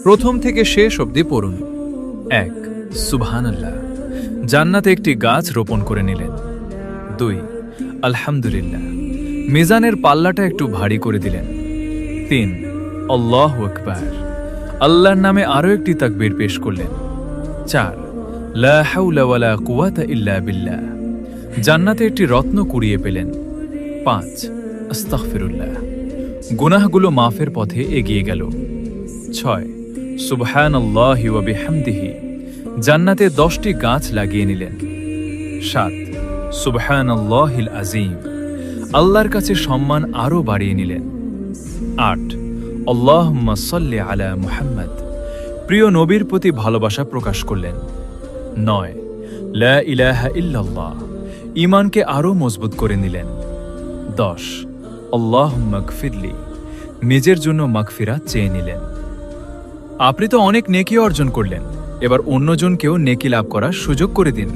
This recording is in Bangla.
প্রথম থেকে শেষ অবধি পড়ুন। 1 সুবহানাল্লাহ, জান্নাতে একটি গাছ রোপণ করে নিলেন। 2 আলহামদুলিল্লাহ, মিজানের পাল্লাটা একটু ভারী করে দিলেন। 3 আল্লাহু আকবার, আল্লাহর নামে আরও একটি তাকবীর পেশ করলেন। 4 লা হাওলা ওয়ালা কুওয়াতা ইল্লা বিল্লাহ, জান্নাতে একটি রত্ন কুড়িয়ে পেলেন। 5 আস্তাগফিরুল্লাহ, গুনাহগুলো মাফের পথে এগিয়ে গেল। 6 সুবহানাল্লাহি ওয়া বিহামদিহি, জান্নাতে 10টি গাছ লাগিয়ে নিলেন। 7 সুবহানাল্লাহিল আযীম, আল্লাহর কাছে সম্মান আরও বাড়িয়ে নিলেন। 8 আল্লাহুম্মা সাল্লি আলা মুহাম্মদ, প্রিয় নবীর প্রতি ভালোবাসা প্রকাশ করলেন। 9 লা ইলাহা ইল্লাল্লাহ, ঈমানকে আরও মজবুত করে নিলেন। 10 আল্লাহুম্মা গফিরলি, নিজের জন্য মাগফিরাত চেয়ে নিলেন। আপনি তো অনেক নেকি অর্জন করলেন, এবার অন্যজনকেও নেকি লাভ করার সুযোগ করে দিন।